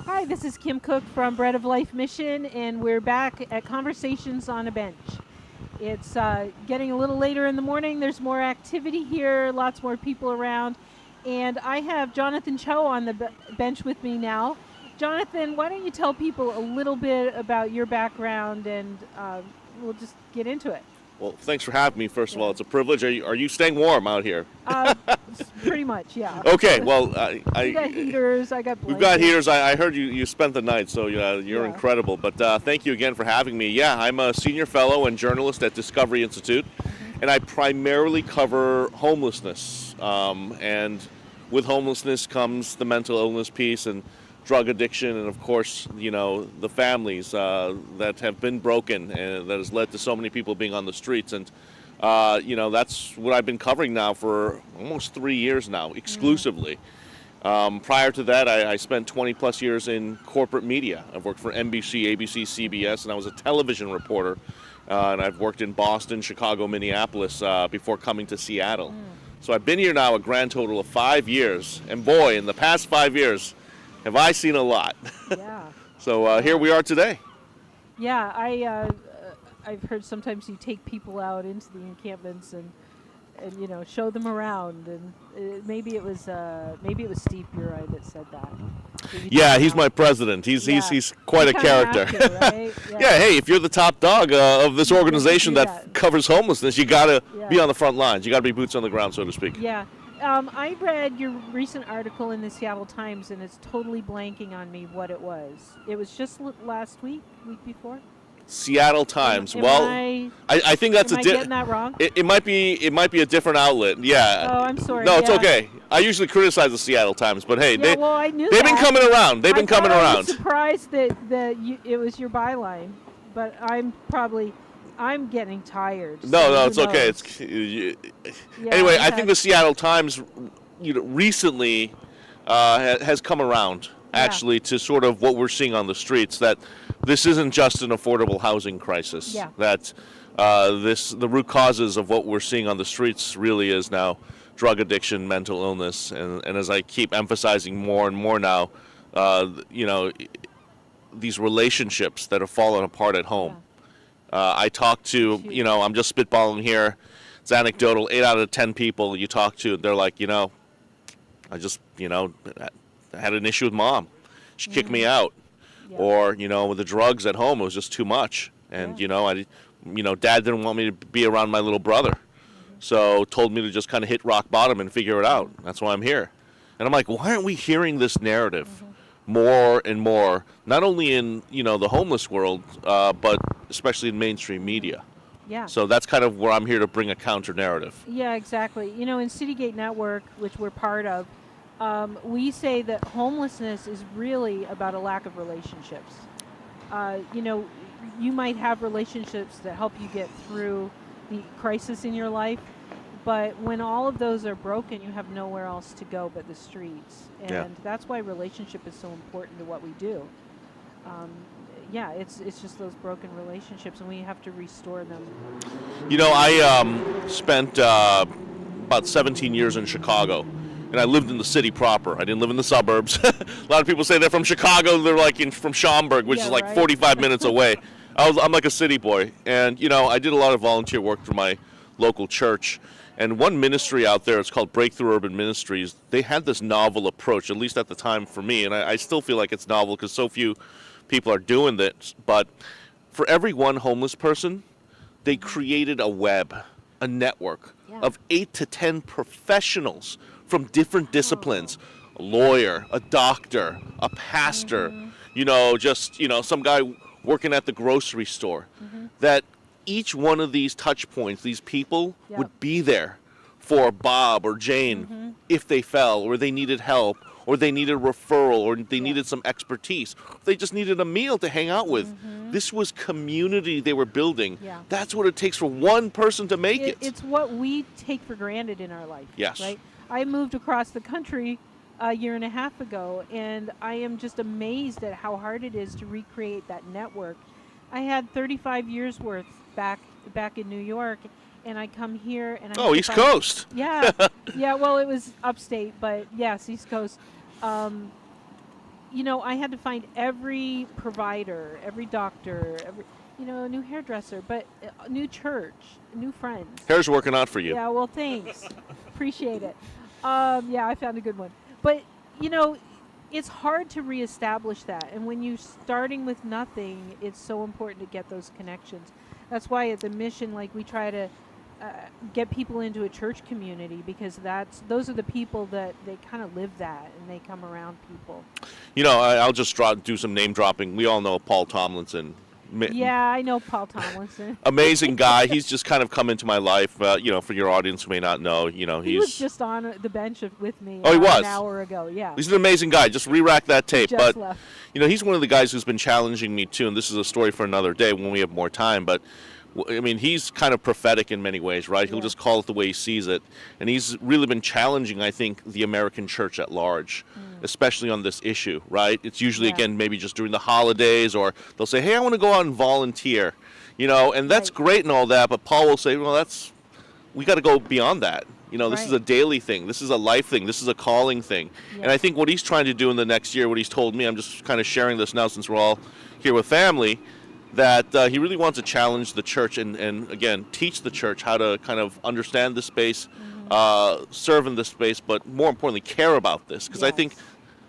Hi, this is Kim Cook from Bread of Life Mission, and we're back at Conversations on a Bench. It's getting a little later in the morning. There's more activity here, lots more people around. And I have Jonathan Cho on the bench with me now. Jonathan, why don't you tell people a little bit about your background, and we'll just get into it. Well, thanks for having me. First of all, it's a privilege. Are you staying warm out here? Pretty much, yeah. Okay, well, we got heaters. I got blankets. We've got heaters. I heard you spent the night, so you're incredible. But thank you again for having me. Yeah, I'm a senior fellow and journalist at Discovery Institute, and I primarily cover homelessness. And with homelessness comes the mental illness piece and drug addiction, and of course, the families that have been broken, and that has led to so many people being on the streets. And that's what I've been covering now for almost 3 years now, exclusively. Prior to that, I spent 20 plus years in corporate media. I've worked for NBC, ABC, CBS, and I was a television reporter. And I've worked in Boston, Chicago, Minneapolis before coming to Seattle. So I've been here now a grand total of 5 years. And boy, in the past 5 years, have I seen a lot. Yeah. So here we are today. Yeah, I've heard sometimes you take people out into the encampments and show them around, and maybe it was Steve Buray that said that. Yeah, he's my president. He's quite a character. Right? Yeah, hey, if you're the top dog of this organization that covers homelessness, you got to be on the front lines. You got to be boots on the ground, so to speak. Yeah. I read your recent article in the Seattle Times, and it's totally blanking on me what it was. It was just last week before? Seattle Times. I think that's am I getting that wrong? It might be a different outlet. Yeah. Oh, I'm sorry. No, it's okay. I usually criticize the Seattle Times, but hey, they've been coming around. They've been coming around. I was surprised that it was your byline, but I'm getting tired. No, it's okay. Anyway, I think the Seattle Times, recently has come around actually to sort of what we're seeing on the streets, that this isn't just an affordable housing crisis. Yeah. That the root causes of what we're seeing on the streets really is now drug addiction, mental illness, and as I keep emphasizing more and more now, these relationships that have fallen apart at home. Yeah. I talk to, I'm just spitballing here. It's anecdotal. 8 out of 10 people you talk to, they're like, I just, I had an issue with mom. She kicked me out. Yeah. Or, with the drugs at home, it was just too much. And, dad didn't want me to be around my little brother. So told me to just kind of hit rock bottom and figure it out. That's why I'm here. And I'm like, why aren't we hearing this narrative more and more, not only in, the homeless world, but especially in mainstream media? Yeah. So that's kind of where I'm here to bring a counter narrative. Yeah, exactly. In Citygate Network, which we're part of, we say that homelessness is really about a lack of relationships. You might have relationships that help you get through the crisis in your life, but when all of those are broken, you have nowhere else to go but the streets. And that's why relationship is so important to what we do. It's just those broken relationships, and we have to restore them. I spent about 17 years in Chicago. And I lived in the city proper. I didn't live in the suburbs. A lot of people say they're from Chicago. They're like from Schaumburg, which is like 45 minutes away. I'm like a city boy. And, I did a lot of volunteer work for my local church. And one ministry out there, it's called Breakthrough Urban Ministries. They had this novel approach, at least at the time for me. And I still feel like it's novel because so few people are doing this. But for every one homeless person, they created a web, a network of 8 to 10 professionals from different disciplines, a lawyer, a doctor, a pastor, some guy working at the grocery store, that each one of these touch points, these people would be there for Bob or Jane if they fell, or they needed help, or they needed a referral, or they needed some expertise. They just needed a meal to hang out with. This was community they were building. Yeah. That's what it takes for one person to make it. It's what we take for granted in our life. Yes. Right? I moved across the country a year and a half ago, and I am just amazed at how hard it is to recreate that network. I had 35 years worth back in New York, and I come here and East Coast. Yeah. Well, it was upstate, but yes, East Coast. I had to find every provider, every doctor, a new hairdresser, but a new church, new friends. Hair's working out for you. Yeah, well, thanks. Appreciate it. Yeah, I found a good one. But, it's hard to reestablish that. And when you're starting with nothing, it's so important to get those connections. That's why at the mission, we try to get people into a church community, because those are the people that they kind of live that, and they come around people. I'll just do some name dropping. We all know Paul Tomlinson. Yeah, I know Paul Tomlinson. Amazing guy. He's just kind of come into my life. For your audience who may not know, he was just on the bench with me. Oh, he was an hour ago. Yeah, he's an amazing guy. Just re-rack that tape. He just but left. He's one of the guys who's been challenging me too. And this is a story for another day when we have more time. But I mean, he's kind of prophetic in many ways, right? He'll just call it the way he sees it. And he's really been challenging, I think, the American church at large, especially on this issue, right? It's usually, again, maybe just during the holidays, or they'll say, hey, I want to go out and volunteer, and that's great and all that. But Paul will say, well, we got to go beyond that. This is a daily thing. This is a life thing. This is a calling thing. Yeah. And I think what he's trying to do in the next year, what he's told me, I'm just kind of sharing this now since we're all here with family, that he really wants to challenge the church and again, teach the church how to kind of understand the space, serve in this space, but more importantly, care about this. Because I think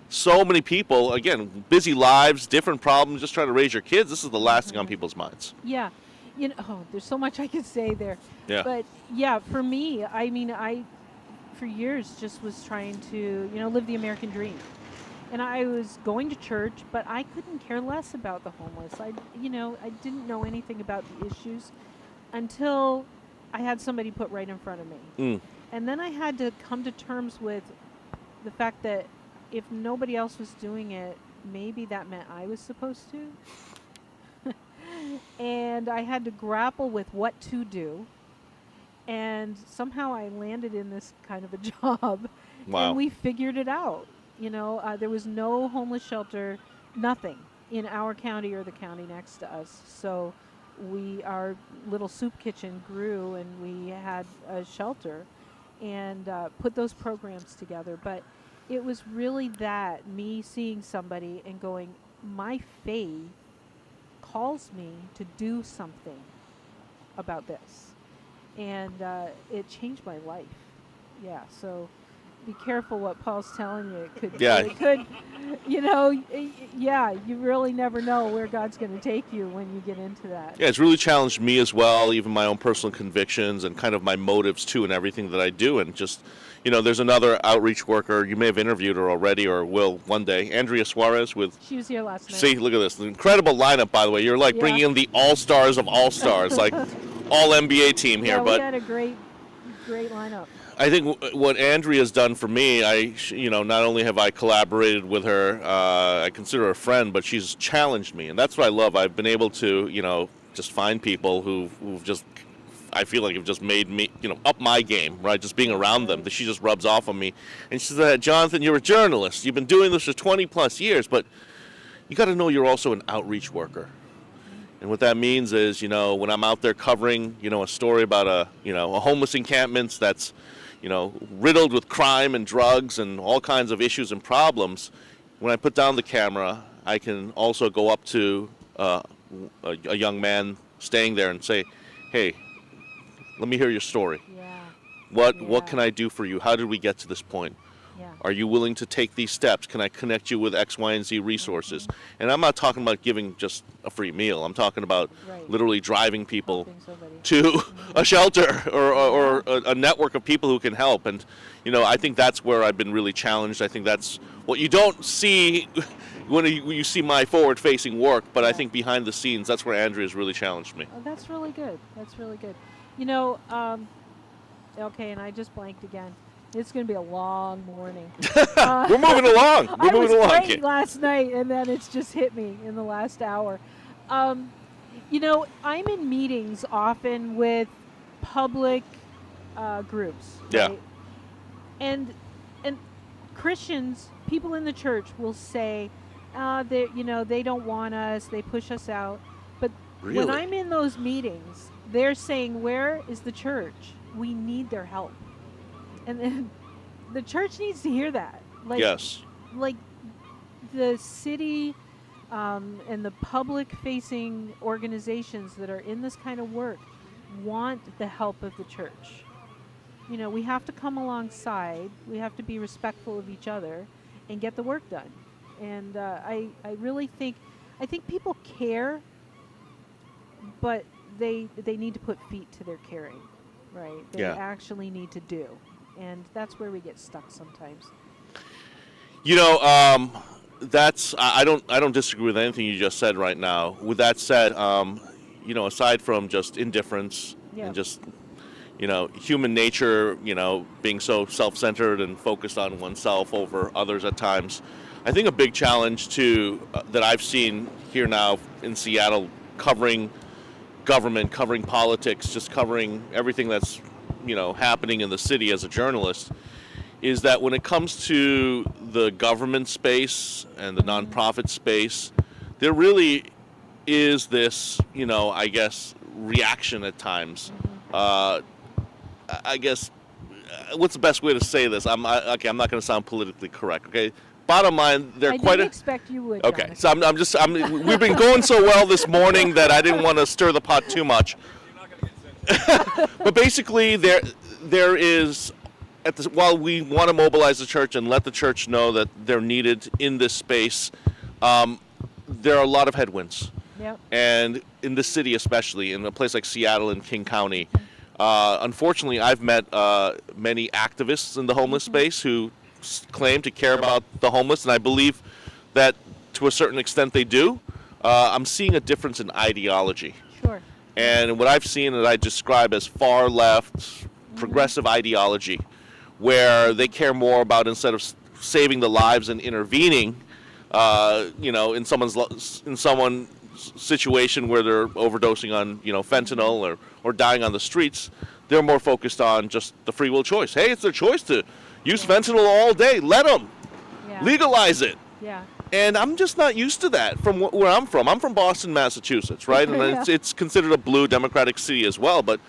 so many people, again, busy lives, different problems, just trying to raise your kids, this is the last thing on people's minds. Yeah. There's so much I could say there. Yeah. But, yeah, for me, I mean, I, for years, just was trying to, live the American dream. And I was going to church, but I couldn't care less about the homeless. I didn't know anything about the issues until I had somebody put right in front of me. And then I had to come to terms with the fact that if nobody else was doing it, maybe that meant I was supposed to. And I had to grapple with what to do. And somehow I landed in this kind of a job. Wow. And we figured it out. There was no homeless shelter, nothing in our county or the county next to us. So our little soup kitchen grew, and we had a shelter and put those programs together. But it was really me seeing somebody and going, my faith calls me to do something about this. And it changed my life. Yeah, so be careful what Paul's telling you. It could, you really never know where God's going to take you when you get into that. Yeah, it's really challenged me as well, even my own personal convictions and kind of my motives too in everything that I do. And just, there's another outreach worker, you may have interviewed her already or will one day, Andrea Suarez She was here last night. See, look at this. An incredible lineup, by the way. You're like bringing in the all-stars of all-stars, like all NBA team here. Yeah, we had a great lineup. I think what Andrea's done for me, not only have I collaborated with her, I consider her a friend, but she's challenged me, and that's what I love. I've been able to, just find people who've just, I feel like have just made me, up my game, right? Just being around them, that she just rubs off on me. And she said, Jonathan, you're a journalist. You've been doing this for 20 plus years, but you got to know you're also an outreach worker. And what that means is, when I'm out there covering, a story about a homeless encampment that's, riddled with crime and drugs and all kinds of issues and problems, when I put down the camera, I can also go up to a young man staying there and say, hey, let me hear your story. Yeah. What can I do for you? How did we get to this point? Yeah. Are you willing to take these steps? Can I connect you with X, Y, and Z resources? And I'm not talking about giving just a free meal. I'm talking about literally driving people to a shelter or a network of people who can help. And, I think that's where I've been really challenged. I think that's what you don't see when you see my forward-facing work, but I think behind the scenes, that's where Andrea's really challenged me. Oh, that's really good. That's really good. Okay, and I just blanked again. It's going to be a long morning. We're moving along. I was great last night, and then it's just hit me in the last hour. I'm in meetings often with public groups. Right? Yeah. And Christians, people in the church will say, they don't want us, they push us out. But really? When I'm in those meetings, they're saying, where is the church? We need their help. And then the church needs to hear that. Yes. the city and the public-facing organizations that are in this kind of work want the help of the church. You know, we have to come alongside. We have to be respectful of each other and get the work done. And I really think people care, but they need to put feet to their caring, right? They actually need to do, and that's where we get stuck sometimes. You know, I don't disagree with anything you just said right now. With that said, you know, aside from just indifference and just, you know, human nature, you know, being so self-centered and focused on oneself over others at times, I think a big challenge too that I've seen here now in Seattle, covering government, covering politics, just covering everything that's, you know, happening in the city as a journalist, is that when it comes to the government space and the nonprofit space, there really is this, you know, I guess, reaction at times. I guess, what's the best way to say this? I'm not going to sound politically correct. Okay, bottom line, I didn't expect you would. Okay, so we've been going so well this morning that I didn't want to stir the pot too much. But basically, there is, while we want to mobilize the church and let the church know that they're needed in this space, there are a lot of headwinds. Yep. And in the city, especially in a place like Seattle and King County, unfortunately, I've met many activists in the homeless space who claim to care about the homeless, and I believe that to a certain extent they do. I'm seeing a difference in ideology. Sure. And what I've seen that I describe as far left, progressive ideology, where they care more about, instead of saving the lives and intervening, you know, in someone's situation where they're overdosing on, you know, fentanyl or dying on the streets, they're more focused on just the free will choice. Hey, it's their choice to use fentanyl all day. Let them. Legalize it. Yeah. And I'm just not used to that from where I'm from. I'm from Boston, Massachusetts, right? And it's considered a blue democratic city as well. But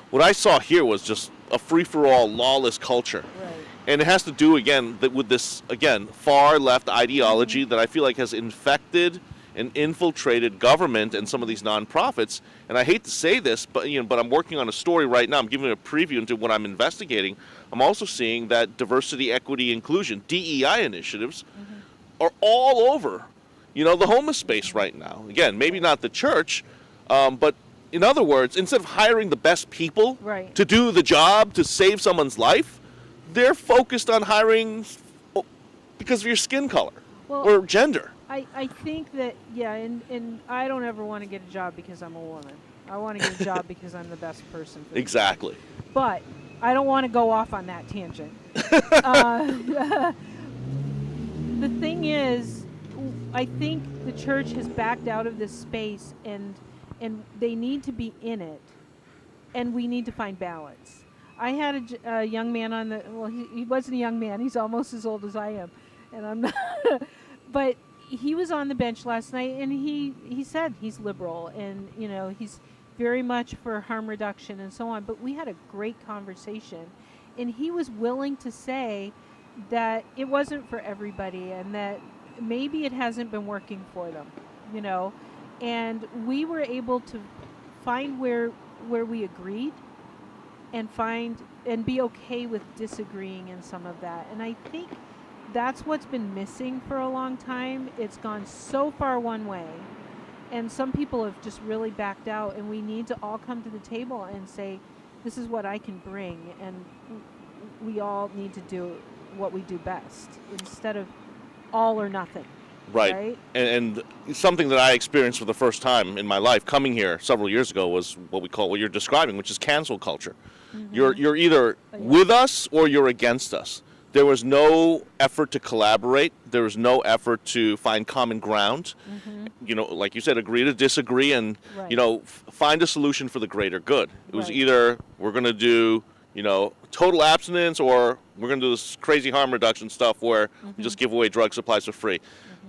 what I saw here was just a free-for-all, lawless culture. Right. And it has to do, again, with this, again, far-left ideology that I feel like has infected and infiltrated government and some of these nonprofits. And I hate to say this, but but I'm working on a story right now. I'm giving a preview into what I'm investigating. I'm also seeing that diversity, equity, inclusion, DEI initiatives are all over, the homeless space right now. Again, maybe not the church, but in other words, instead of hiring the best people to do the job to save someone's life, they're focused on hiring because of your skin color or gender. I think that, and I don't ever want to get a job because I'm a woman. I want to get a job because I'm the best person for Exactly. But I don't want to go off on that tangent. The thing is, I think the church has backed out of this space, and they need to be in it, and we need to find balance. I had a young man on he wasn't a young man. He's almost as old as I am, and I'm not. But he was on the bench last night, and he said he's liberal, and he's very much for harm reduction and so on. But we had a great conversation, and he was willing to say that it wasn't for everybody, and that maybe it hasn't been working for them, and we were able to find where we agreed and be okay with disagreeing in some of that. And I think that's what's been missing for a long time. It's gone so far one way, and some people have just really backed out, and we need to all come to the table and say, this is what I can bring, and we all need to do what we do best instead of all or nothing. Right? And something that I experienced for the first time in my life coming here several years ago was what you're describing, which is cancel culture. Mm-hmm. You're either with us or you're against us. There was no effort to collaborate. There was no effort to find common ground. Mm-hmm. Like you said, agree to disagree, and find a solution for the greater good. It was either we're going to do total abstinence, or we're going to do this crazy harm reduction stuff where we just give away drug supplies for free.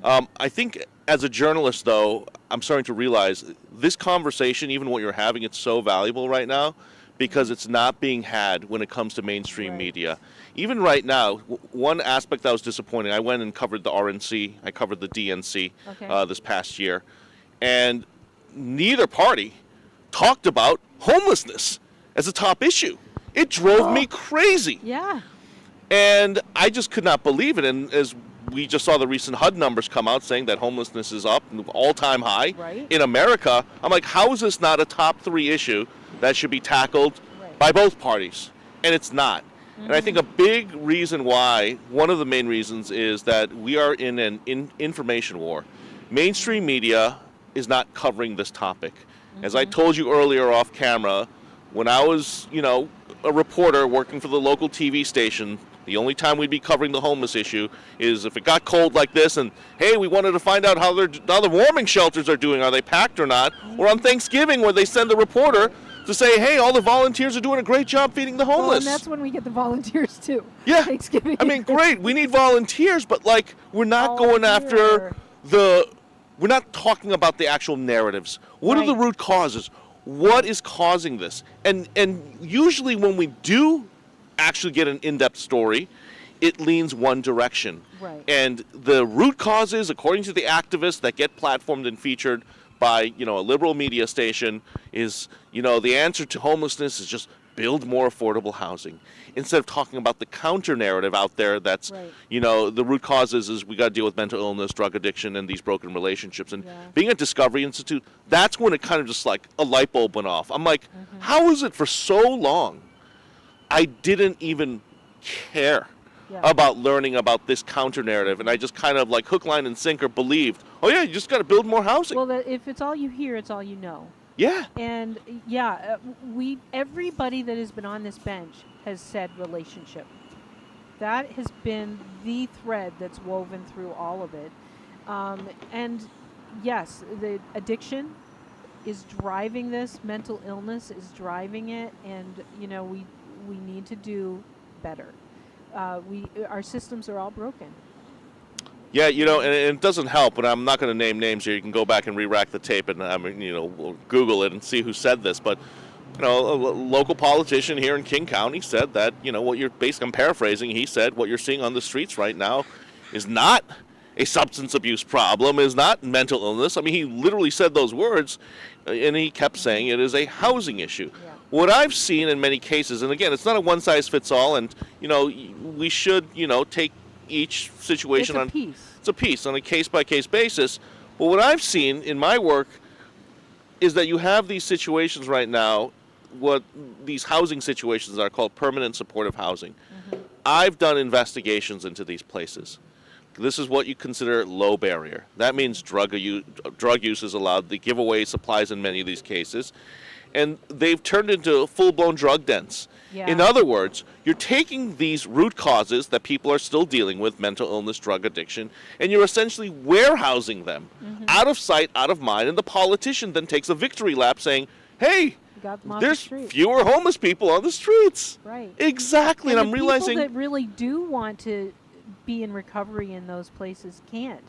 I think as a journalist, though, I'm starting to realize this conversation, even what you're having, it's so valuable right now, because it's not being had when it comes to mainstream Right. media. Even right now, one aspect that was disappointing, I went and covered the RNC, I covered the DNC Okay. this past year, and neither party talked about homelessness as a top issue. It drove me crazy. Yeah. And I just could not believe it. And as we just saw the recent HUD numbers come out saying that homelessness is up, all-time high Right. in America, I'm like, how is this not a top 3 issue that should be tackled Right. by both parties? And it's not. And I think a big reason why, one of the main reasons, is that we are in an information war. Mainstream media is not covering this topic. As I told you earlier off camera, when I was, a reporter working for the local TV station, the only time we'd be covering the homeless issue is if it got cold like this and, hey, we wanted to find out how the warming shelters are doing. Are they packed or not? Or on Thanksgiving where they send the reporter to say, hey, all the volunteers are doing a great job feeding the Well, homeless. and that's when we get the volunteers too. Yeah. Thanksgiving. I mean, great. We need volunteers, but we're not Oh, going after dear. we're not talking about the actual narratives. What are the Right. root causes? What is causing this? And usually when we do actually get an in-depth story, it leans one direction. Right. And the root causes, according to the activists that get platformed and featured by, a liberal media station, is, the answer to homelessness is just build more affordable housing. Instead of talking about the counter narrative out there that's, Right. the root causes is we got to deal with mental illness, drug addiction, and these broken relationships. And Yeah. being at Discovery Institute, that's when it kind of just like a light bulb went off. I'm like, how is it for so long I didn't even care Yeah. about learning about this counter narrative, and I just kind of like hook, line, and sinker believed, oh yeah, you just got to build more housing. Well, if it's all you hear, it's all you know. Yeah. And everybody that has been on this bench has said relationship. That has been the thread that's woven through all of it. And yes, the addiction is driving this. Mental illness is driving it, and we need to do better. Our systems are all broken. Yeah, and it doesn't help, but I'm not going to name names here. You can go back and re-rack the tape and, we'll Google it and see who said this. But, a local politician here in King County said that, what you're basically, I'm paraphrasing, he said what you're seeing on the streets right now is not a substance abuse problem, is not mental illness. I mean, he literally said those words, and he kept saying it is a housing issue. Yeah. What I've seen in many cases, and again, it's not a one-size-fits-all, and, we should, take each situation It's a piece. on a case-by-case basis. But what I've seen in my work is that you have these situations right now, what these housing situations are called permanent supportive housing. I've done investigations into these places. This is what you consider low barrier. That means drug use is allowed. They give away supplies in many of these cases. And they've turned into full-blown drug dens. Yeah. In other words, you're taking these root causes that people are still dealing with, mental illness, drug addiction, and you're essentially warehousing them out of sight, out of mind, and the politician then takes a victory lap saying, hey, You got them off there's the street. fewer homeless people on the streets. Right. Exactly, and I'm the realizing... people that really do want to be in recovery in those places can't,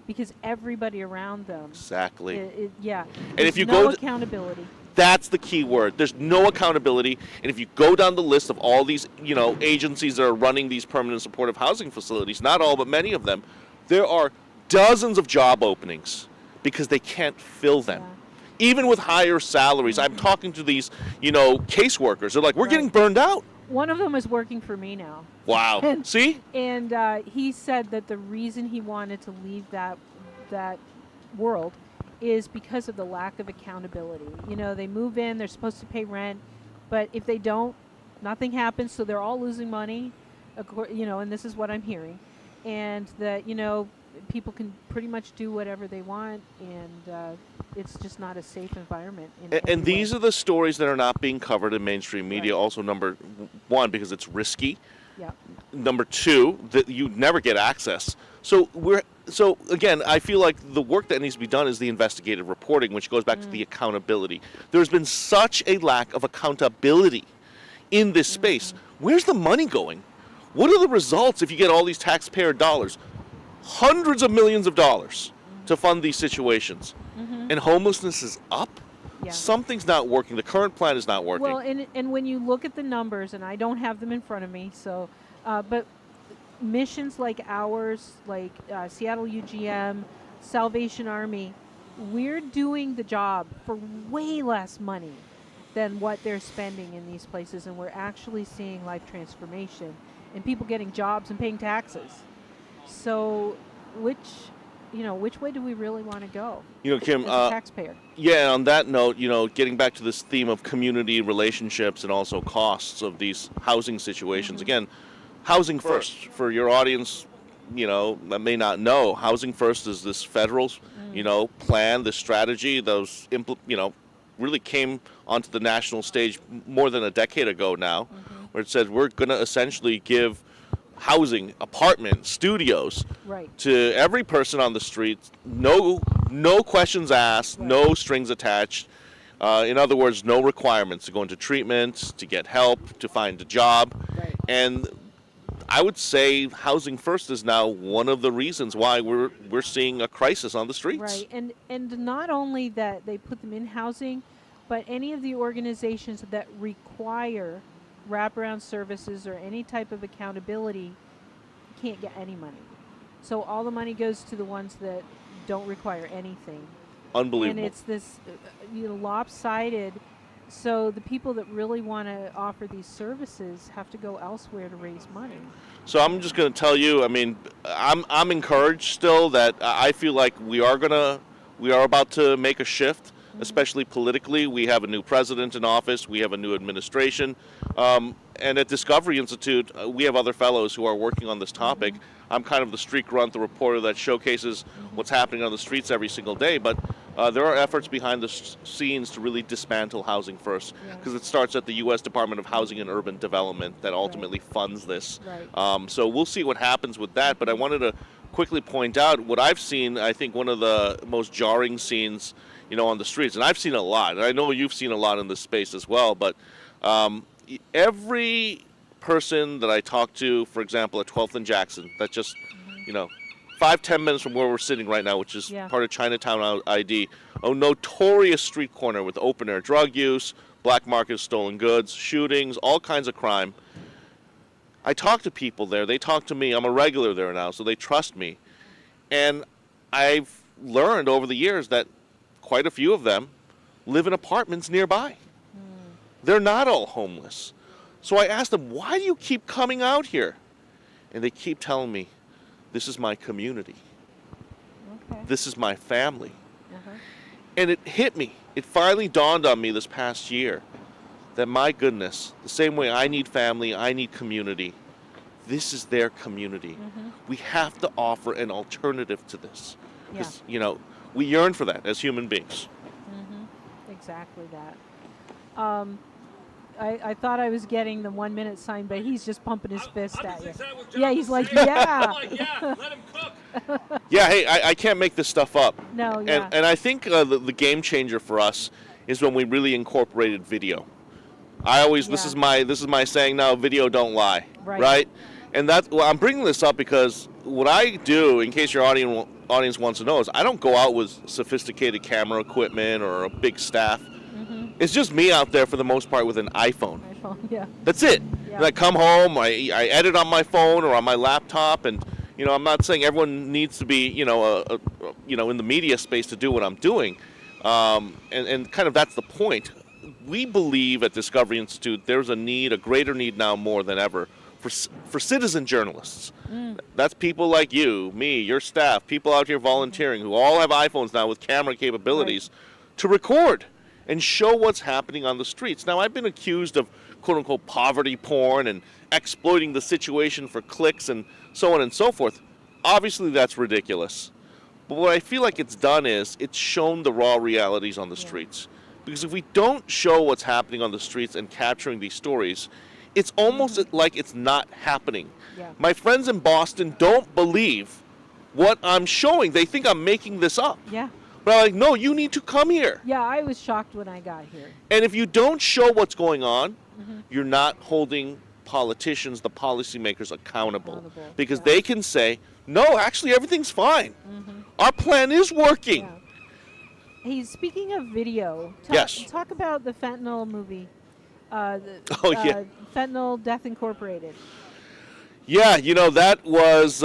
because everybody around them. Exactly. Yeah. And There's if you no go to- accountability. That's the key word. There's no accountability. And if you go down the list of all these, agencies that are running these permanent supportive housing facilities, not all, but many of them, there are dozens of job openings because they can't fill them. Yeah. Even with higher salaries. I'm talking to these, caseworkers. They're like, we're Right. getting burned out. One of them is working for me now. Wow. And- See? And he said that the reason he wanted to leave that world is because of the lack of accountability. They move in, they're supposed to pay rent, but if they don't, nothing happens, so they're all losing money, and this is what I'm hearing. And that, people can pretty much do whatever they want, and it's just not a safe environment. And these are the stories that are not being covered in mainstream media. Right. Also, number one, because it's risky. Yeah. Number two, that you never get access. So again, I feel like the work that needs to be done is the investigative reporting, which goes back to the accountability. There's been such a lack of accountability in this space. Where's the money going? What are the results if you get all these taxpayer dollars? Hundreds of millions of dollars to fund these situations. And homelessness is up? Yeah. Something's not working. The current plan is not working. Well, and when you look at the numbers, and I don't have them in front of me, so, but missions like ours, like Seattle UGM, Salvation Army, we're doing the job for way less money than what they're spending in these places, and we're actually seeing life transformation and people getting jobs and paying taxes. So, which way do we really want to go? Kim, as a taxpayer. Yeah, on that note, getting back to this theme of community relationships and also costs of these housing situations. Again, housing first for your audience, that may not know. Housing first is this federal, plan, this strategy. Those, really came onto the national stage more than a decade ago now, where it said we're going to essentially give housing, apartments, studios to every person on the street. No questions asked, no strings attached. In other words, no requirements to go into treatment, to get help, to find a job. And I would say housing first is now one of the reasons why we're seeing a crisis on the streets. Right, and not only that they put them in housing, but any of the organizations that require wraparound services or any type of accountability can't get any money. So all the money goes to the ones that don't require anything. Unbelievable. And it's this lopsided. So the people that really want to offer these services have to go elsewhere to raise money. So I'm just going to tell you, I'm encouraged still that I feel like we are about to make a shift, especially politically. We have a new president in office. We have a new administration. And at Discovery Institute, we have other fellows who are working on this topic. I'm kind of the street grunt, the reporter that showcases what's happening on the streets every single day. But there are efforts behind the scenes to really dismantle housing first, because it starts at the U.S. Department of Housing and Urban Development that ultimately funds this. So we'll see what happens with that. But I wanted to quickly point out what I've seen. I think one of the most jarring scenes, on the streets, and I've seen a lot, and I know you've seen a lot in this space as well, but every person that I talk to, for example, at 12th and Jackson, that just, 5-10 minutes from where we're sitting right now, which is part of Chinatown ID, a notorious street corner with open-air drug use, black market stolen goods, shootings, all kinds of crime. I talk to people there. They talk to me. I'm a regular there now, so they trust me. And I've learned over the years that quite a few of them live in apartments nearby. They're not all homeless. So I asked them, why do you keep coming out here? And they keep telling me, this is my community. This is my family. And it hit me. It finally dawned on me this past year that, my goodness, the same way I need family, I need community, this is their community. We have to offer an alternative to this. Because, we yearn for that as human beings. Exactly that. I thought I was getting the 1 minute sign, but he's just pumping his fist at you. Yeah, he's like, yeah. Let him cook. Yeah, hey, I can't make this stuff up. No, yeah. And I think the game changer for us is when we really incorporated video. This is my saying now, video don't lie, right? And I'm bringing this up because what I do, in case your audience wants to know, is I don't go out with sophisticated camera equipment or a big staff. It's just me out there for the most part with an iPhone. That's it. And I come home, I edit on my phone or on my laptop, and I'm not saying everyone needs to be in the media space to do what I'm doing, and kind of that's the point. We believe at Discovery Institute there's a greater need now more than ever for citizen journalists. That's people like you, me, your staff, people out here volunteering who all have iPhones now with camera capabilities to record and show what's happening on the streets. Now, I've been accused of quote-unquote poverty porn and exploiting the situation for clicks and so on and so forth. Obviously, that's ridiculous. But what I feel like it's done is it's shown the raw realities on the streets. Because if we don't show what's happening on the streets and capturing these stories, it's almost like it's not happening. My friends in Boston don't believe what I'm showing. They think I'm making this up. But I'm like, no, you need to come here. Yeah, I was shocked when I got here. And if you don't show what's going on, you're not holding politicians, the policymakers, accountable. Because they can say, no, actually everything's fine. Our plan is working. Hey, speaking of video, Yes. talk about the fentanyl movie. Oh, yeah. Fentanyl Death Incorporated. Yeah, that was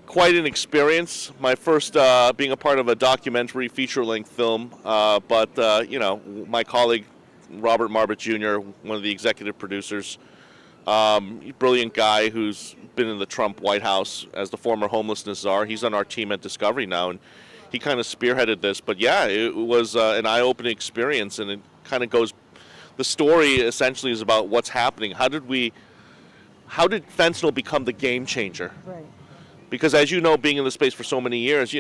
quite an experience. My first being a part of a documentary feature-length film. My colleague, Robert Marbut Jr., one of the executive producers, brilliant guy who's been in the Trump White House as the former homelessness czar. He's on our team at Discovery now, and he kind of spearheaded this. But yeah, it was an eye-opening experience, and it kind of goes. The story essentially is about what's happening. How did fentanyl become the game changer? Right. Because as you know, being in the space for so many years,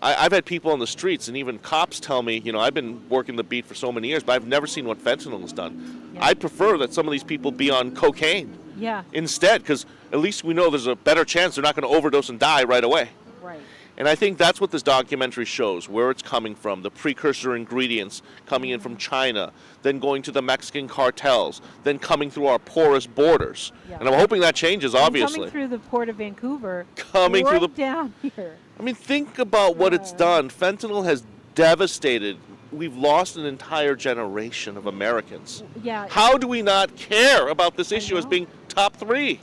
I've had people on the streets and even cops tell me, I've been working the beat for so many years, but I've never seen what fentanyl has done. Yeah. I'd prefer that some of these people be on cocaine Yeah. instead, because at least we know there's a better chance they're not going to overdose and die right away. Right. And I think that's what this documentary shows, where it's coming from, the precursor ingredients coming in from China, then going to the Mexican cartels, then coming through our porous borders. Yeah. And I'm hoping that changes, And obviously. coming through the port of Vancouver. Coming through right down here. I mean, think about what it's done. Fentanyl has devastated. We've lost an entire generation of Americans. Yeah. How do we not care about this issue as know. being top 3?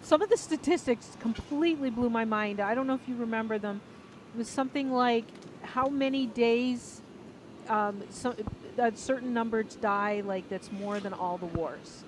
Some of the statistics completely blew my mind. I don't know if you remember them. It was something like how many days a certain number die, like that's more than all the wars.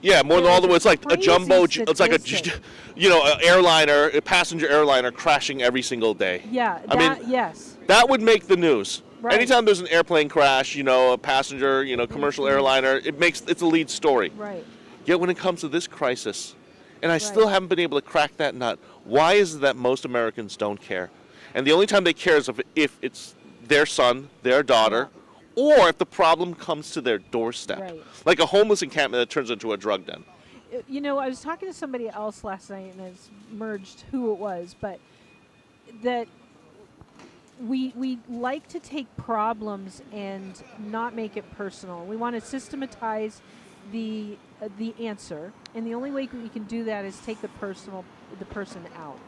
Yeah, more than all the way. It's like a Crazy jumbo. It's like statistic. a passenger airliner crashing every single day. Yeah. Yes. That would make the news. Right. Anytime there's an airplane crash, a passenger, commercial airliner, it's a lead story. Right. Yet when it comes to this crisis, and I still haven't been able to crack that nut, why is it that most Americans don't care? And the only time they care is if it's their son, their daughter, or if the problem comes to their doorstep. Right. Like a homeless encampment that turns into a drug den. I was talking to somebody else last night, and it's merged who it was, but that we like to take problems and not make it personal. We want to systematize the answer, and the only way we can do that is take the person out.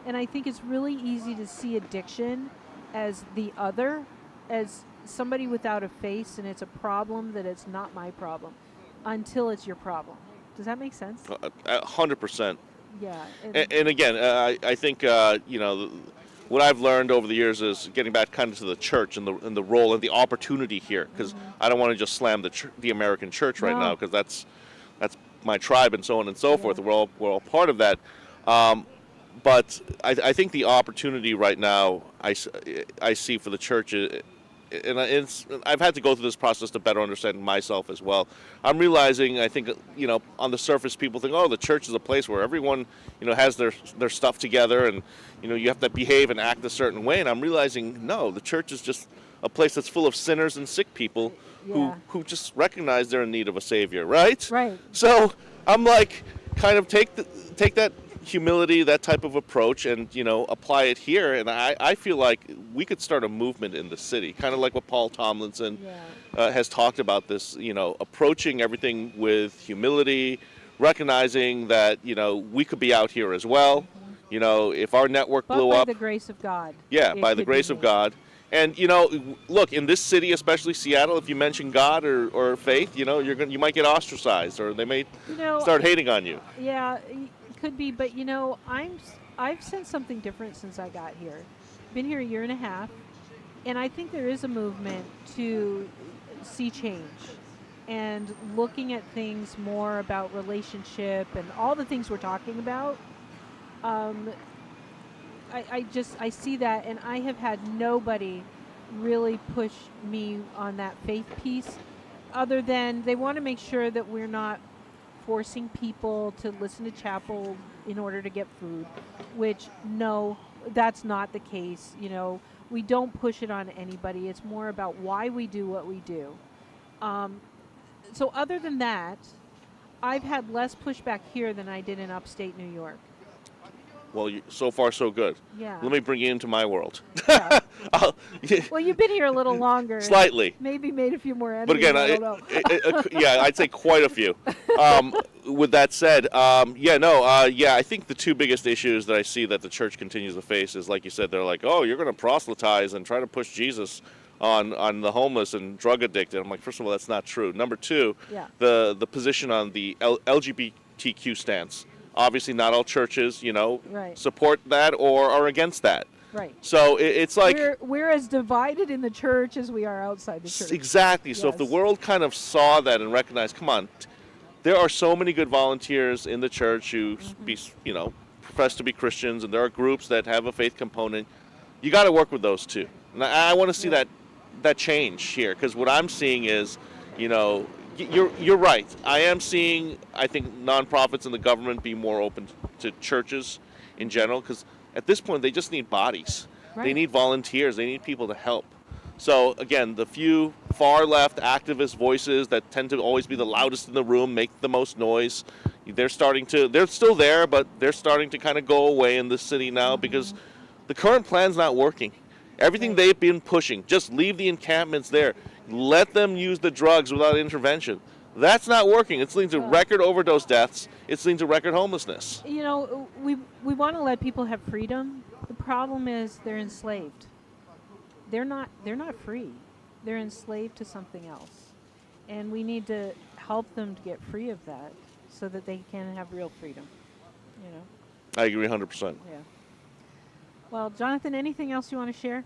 And I think it's really easy to see addiction as the other, as somebody without a face, and it's a problem that it's not my problem until it's your problem. Does that make sense? 100%. Yeah. And again, I think what I've learned over the years is getting back kind of to the church and the role and the opportunity here, because I don't want to just slam the American church right now, because that's my tribe and so on and so forth. We're all part of that. But I think the opportunity right now I see for the church, and I've had to go through this process to better understand myself as well. I'm realizing, I think, on the surface, people think, oh, the church is a place where everyone, has their stuff together, and, you have to behave and act a certain way. And I'm realizing, no, the church is just a place that's full of sinners and sick people who just recognize they're in need of a savior, right? Right. So I'm like, kind of take that humility, that type of approach, and apply it here. And I feel like we could start a movement in the city, kind of like what Paul Tomlinson has talked about, this approaching everything with humility, recognizing that we could be out here as well. If our network blew by up, the grace of God. by the grace of God. And look, in this city, especially Seattle, if you mention God or faith, you might get ostracized, or they may start hating on you. Yeah, could be, but I've sensed something different since I got here. Been here a year and a half, and I think there is a movement to see change and looking at things more about relationship and all the things we're talking about. I see that, and I have had nobody really push me on that faith piece, other than they want to make sure that we're not forcing people to listen to chapel in order to get food, which, no, that's not the case. We don't push it on anybody. It's more about why we do what we do. So other than that, I've had less pushback here than I did in upstate New York. Well, so far so good. Yeah. Let me bring you into my world. Yeah. I'll- Well, you've been here a little longer. Slightly. Maybe made a few more enemies. But again, I don't know. yeah, I'd say quite a few. With that said, I think the two biggest issues that I see that the church continues to face is, like you said, they're like, oh, you're going to proselytize and try to push Jesus on the homeless and drug addicted. I'm like, first of all, that's not true. Number two, Yeah. the position on the LGBTQ stance. Obviously, not all churches, Right. support that or are against that. Right. So it's like we're as divided in the church as we are outside the church. exactly. So if the Yes. world kind of saw that and recognized, come on, there are so many good volunteers in the church who profess to be Christians, and there are groups that have a faith component. You got to work with those too. And I want to see that change here, because what I'm seeing is, you're right. I am seeing, I think, nonprofits and the government be more open to churches in general, because at this point they just need bodies. Right. They need volunteers. They need people to help. So again, the few far left activist voices that tend to always be the loudest in the room, make the most noise, they're still there, but they're starting to kind of go away in this city now, because the current plan's not working. Everything Right. they've been pushing, just leave the encampments there. Let them use the drugs without intervention. That's not working. It's leading to record overdose deaths. It's leading to record homelessness. We want to let people have freedom. The problem is they're enslaved. They're not free. They're enslaved to something else. And we need to help them to get free of that so that they can have real freedom. I agree 100%. Yeah. Well, Jonathan, anything else you want to share?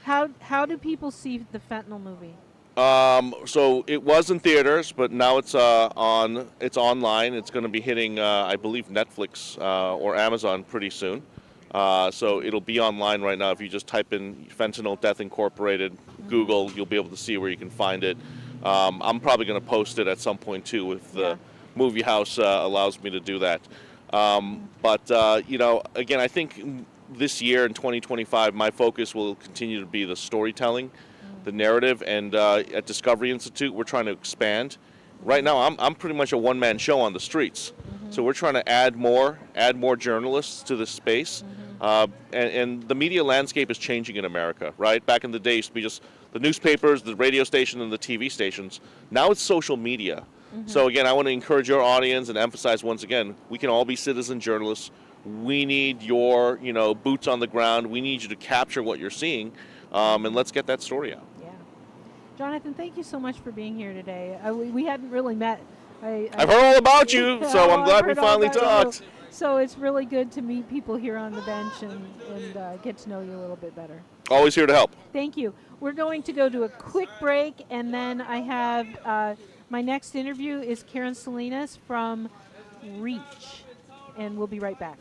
How do people see the fentanyl movie? So it was in theaters, but now it's online. It's going to be hitting, I believe, Netflix or Amazon pretty soon. So it'll be online right now. If you just type in Fentanyl Death Incorporated, Google, you'll be able to see where you can find it. I'm probably going to post it at some point too, if the movie house allows me to do that. Again, I think this year in 2025, my focus will continue to be the storytelling, the narrative, and at Discovery Institute, we're trying to expand. Right now, I'm pretty much a one-man show on the streets. So we're trying to add more journalists to this space. And the media landscape is changing in America, right? Back in the day, it used to be just the newspapers, the radio station, and the TV stations. Now it's social media. So again, I want to encourage your audience and emphasize once again, we can all be citizen journalists. We need your, boots on the ground. We need you to capture what you're seeing, and let's get that story out. Yeah. Jonathan, thank you so much for being here today. We hadn't really met. I've heard all about you, so I'm glad we finally talked. So it's really good to meet people here on the bench and get to know you a little bit better. Always here to help. Thank you. We're going to go to a quick break, and then I have my next interview is Karen Salinas from Reach, and we'll be right back.